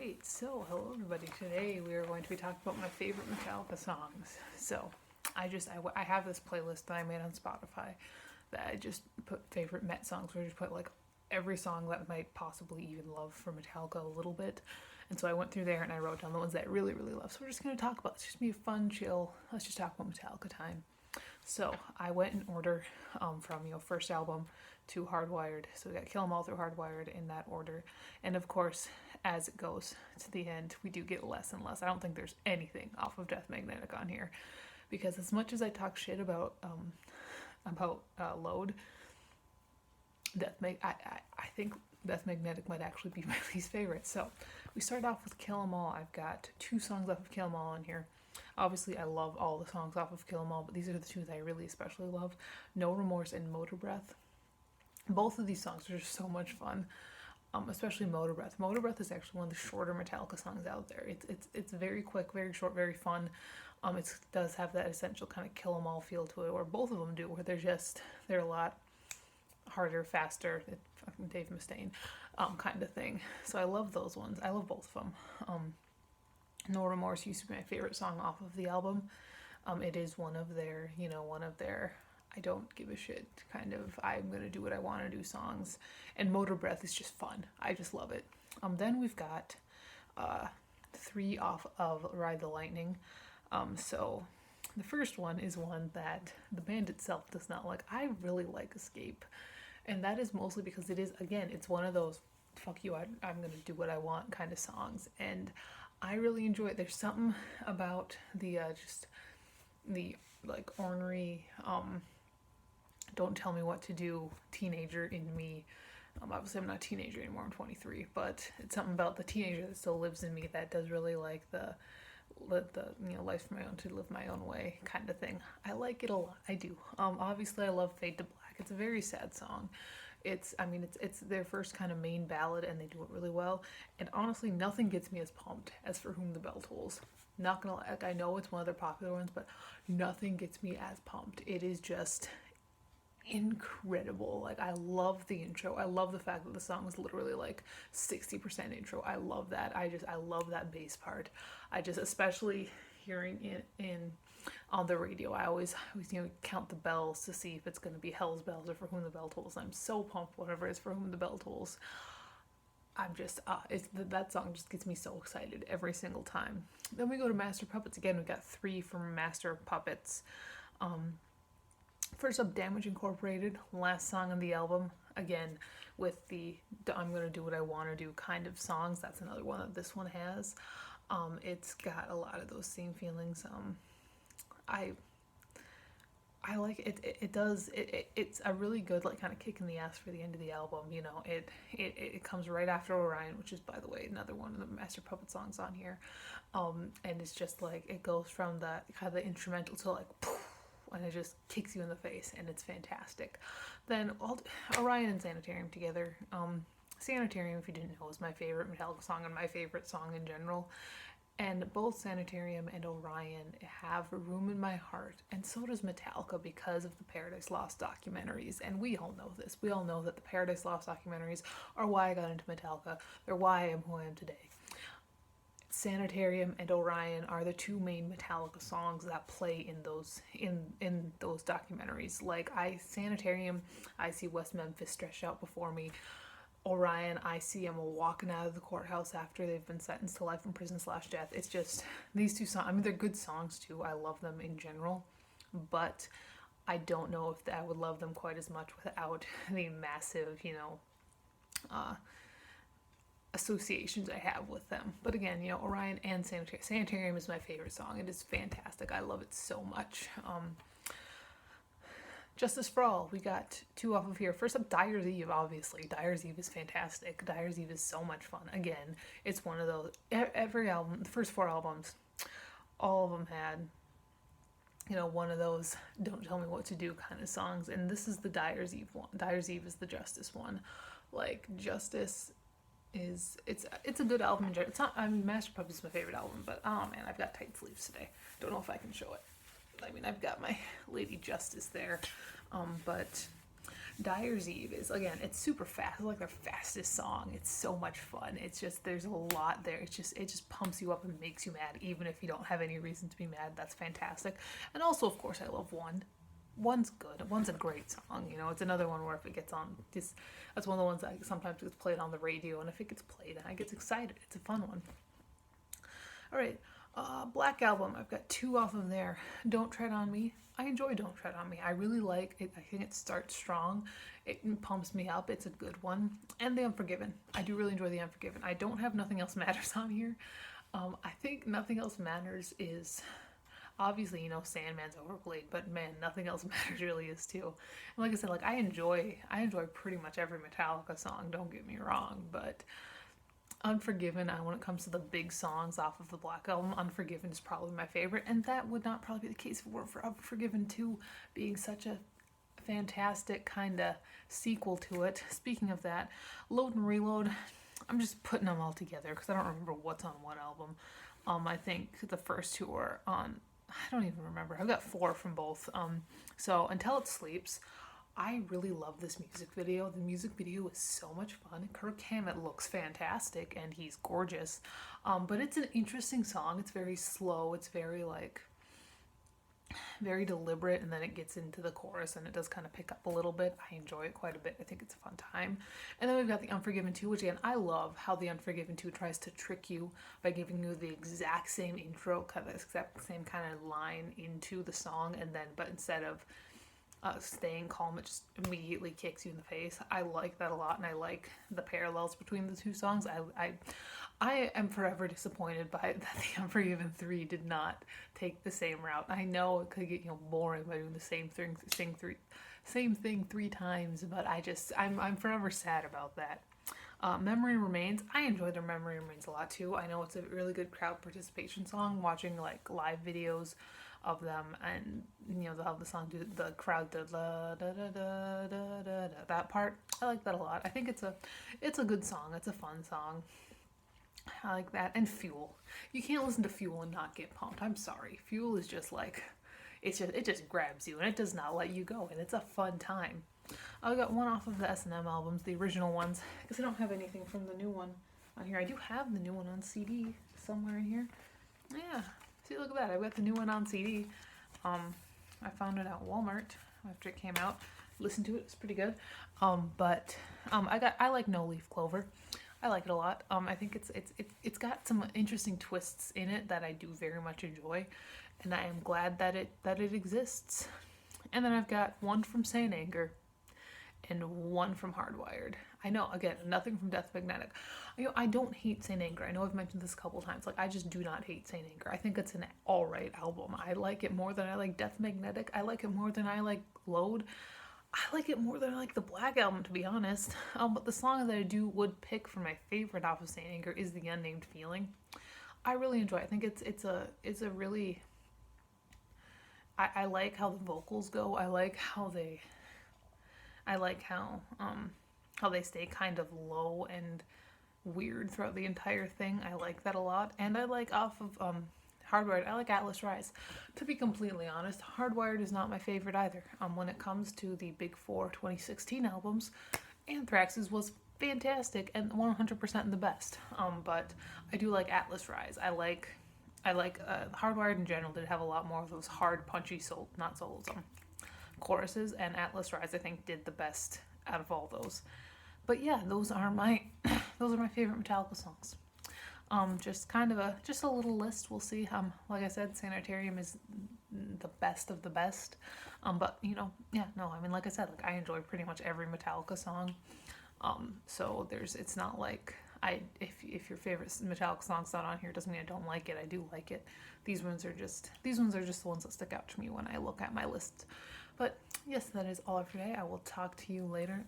Alright, so hello everybody. Today we are going to be talking about my favorite Metallica songs. So I have this playlist that I made on Spotify that I just put favorite Met songs where I just put like every song that I might possibly even love for Metallica a little bit. And so I went through there and I wrote down the ones that I really, really love. So we're just going to talk about, it's just be a fun, chill, let's just talk about Metallica time. So I went in order from, first album to Hardwired. So we got Kill 'Em All through Hardwired in that order. And of course, as it goes to the end, we do get less and less. I don't think there's anything off of Death Magnetic on here. Because as much as I talk shit about Load, I think Death Magnetic might actually be my least favorite. So we start off with Kill 'Em All. I've got 2 songs off of Kill 'Em All on here. Obviously, I love all the songs off of Kill 'Em All, but these are the 2 that I really especially love. No Remorse and Motor Breath. Both of these songs are just so much fun, especially Motor Breath. Motor Breath is actually one of the shorter Metallica songs out there. It's very quick, very short, very fun. It does have that essential kind of Kill 'Em All feel to it, or both of them do, where they're a lot harder, faster, fucking Dave Mustaine kind of thing. So I love those ones. I love both of them. No Remorse used to be my favorite song off of the album. It is one of their I don't give a shit kind of I'm gonna do what I want to do songs. And Motor Breath is just fun. I just love it. Then we've got 3 off of Ride the Lightning. So the first one is one that the band itself does not like. I really like Escape. And that is mostly because it's one of those fuck you, I'm gonna do what I want kind of songs. And I really enjoy it. There's something about the like ornery, don't tell me what to do teenager in me. Obviously I'm not a teenager anymore, I'm 23, but it's something about the teenager that still lives in me that does really like the life my own to live my own way kind of thing. I like it a lot. I do. Obviously I love Fade to Black. It's a very sad song. It's their first kind of main ballad and they do it really well. And honestly, nothing gets me as pumped as For Whom the Bell Tolls. Not gonna lie, I know it's one of their popular ones, but nothing gets me as pumped. It is just incredible. Like, I love the intro. I love the fact that the song is literally like 60% intro. I love that. I love that bass part. Especially hearing it in on the radio, I always count the bells to see if it's going to be Hell's Bells or For Whom the Bell Tolls. I'm so pumped whenever it's For Whom the Bell Tolls. That song just gets me so excited every single time. Then we go to Master Puppets again. We got 3 from Master Puppets. First up, Damage Incorporated, last song on the album. Again, with the I'm gonna do what I want to do kind of songs. That's another one that this one has. It's got a lot of those same feelings. I like it. It's a really good like kind of kick in the ass for the end of the album. It comes right after Orion, which is, by the way, another one of the Master Puppet songs on here. And it's just like it goes from the kind of the instrumental to like poof, and it just kicks you in the face, and it's fantastic. Then Orion and Sanitarium together. Sanitarium, if you didn't know, is my favorite Metallica song and my favorite song in general. And both Sanitarium and Orion have room in my heart, and so does Metallica because of the Paradise Lost documentaries. And we all know this. We all know that the Paradise Lost documentaries are why I got into Metallica. They're why I am who I am today. Sanitarium and Orion are the 2 main Metallica songs that play in those documentaries. Like Sanitarium, I see West Memphis stretched out before me. Orion, I see him walking out of the courthouse after they've been sentenced to life in prison / death. It's just these 2 songs. I mean, they're good songs too. I love them in general, but I don't know if I would love them quite as much without the massive, associations I have with them. But again, Orion and Sanitarium is my favorite song. It is fantastic. I love it so much. Justice for All, we got 2 off of here. First up, Dyer's Eve, obviously. Dyer's Eve is fantastic. Dyer's Eve is so much fun. Again, it's one of those, every album, the first 4 albums, all of them had, one of those don't tell me what to do kind of songs. And this is the Dyer's Eve one. Dyer's Eve is the Justice one. Like, Justice it's a good album. It's not, Master Puppets is my favorite album, but oh man, I've got tight sleeves today. Don't know if I can show it. I've got my Lady Justice there. But Dyer's Eve is, again, it's super fast. It's like their fastest song. It's so much fun. It's just, there's a lot there. It just pumps you up and makes you mad, even if you don't have any reason to be mad. That's fantastic. And also, of course, I love One. One's good. One's a great song. You know, it's another one where if it gets on, just that's one of the ones that sometimes gets played on the radio, and if it gets played, I get excited. It's a fun one. All right, Black Album. I've got two off of there. Don't Tread on Me. I enjoy Don't Tread on Me. I really like it. I think it starts strong. It pumps me up. It's a good one. And The Unforgiven. I do really enjoy The Unforgiven. I don't have Nothing Else Matters on here. I think Nothing Else Matters is obviously, you know, Sandman's overplayed, but man, Nothing Else Matters really is too. And like I said, like I enjoy pretty much every Metallica song, don't get me wrong, but Unforgiven, when it comes to the big songs off of the Black Album, Unforgiven is probably my favorite, and that would not probably be the case if it weren't for Unforgiven 2 being such a fantastic kind of sequel to it. Speaking of that, Load and Reload, I'm just putting them all together because I don't remember what's on what album. I think the first two are on, I don't even remember. I've got 4 from both. So Until It Sleeps, I really love this music video. The music video is so much fun. Kirk Hammett looks fantastic and he's gorgeous. But it's an interesting song. It's very slow. It's very very deliberate, and then it gets into the chorus and it does kind of pick up a little bit. I enjoy it quite a bit. I think it's a fun time. And then we've got The Unforgiven 2, which again, I love how The Unforgiven 2 tries to trick you by giving you the exact same intro, kind of the exact same kind of line into the song, and then, but instead of staying calm, it just immediately kicks you in the face. I like that a lot, and I like the parallels between the two songs. I am forever disappointed by that The Unforgiven 3 did not take the same route. I know it could get, you know, boring by doing the same thing 3 times, but I'm forever sad about that. Memory Remains. I enjoy their Memory Remains a lot too. I know it's a really good crowd participation song. Watching like live videos of them, and you know, they'll have the song do the crowd da da da da da da da, that part. I like that a lot. I think it's a good song. It's a fun song. I like that. And Fuel. You can't listen to Fuel and not get pumped. I'm sorry. Fuel is just like, it just grabs you and it does not let you go, and it's a fun time. I got one off of the S&M albums, the original ones, because I don't have anything from the new one on here. I do have the new one on CD somewhere in here. Yeah. See, look at that. I've got the new one on CD. I found it at Walmart after it came out. Listened to it. It's pretty good. I like No Leaf Clover. I like it a lot. I think it's got some interesting twists in it that I do very much enjoy, and I am glad that it exists. And then I've got one from Saint Anger and one from Hardwired. I know, again, nothing from Death Magnetic. You know, I don't hate Saint Anger. I know I've mentioned this a couple times. Like, I just do not hate Saint Anger. I think it's an alright album. I like it more than I like Death Magnetic. I like it more than I like Load. I like it more than I like the Black Album, to be honest. But the song that I would pick for my favorite off of Saint Anger is The Unnamed Feeling. I really enjoy it. I think it's a really... I like how the vocals go. I like how they stay kind of low and weird throughout the entire thing. I like that a lot. And I like off of Hardwired, I like Atlas Rise. To be completely honest, Hardwired is not my favorite either. When it comes to the Big Four 2016 albums, Anthrax's was fantastic and 100% the best. But I do like Atlas Rise. I like Hardwired in general did have a lot more of those hard, punchy choruses, and Atlas Rise I think did the best out of all those. But yeah, those are my favorite Metallica songs. Just a little list. We'll see. Like I said, Sanitarium is the best of the best. But you know, yeah, no, I mean, like I said, like I enjoy pretty much every Metallica song. So it's not like if your favorite Metallica song's not on here, doesn't mean I don't like it. I do like it. These ones are just the ones that stick out to me when I look at my list. But yes, that is all for today. I will talk to you later.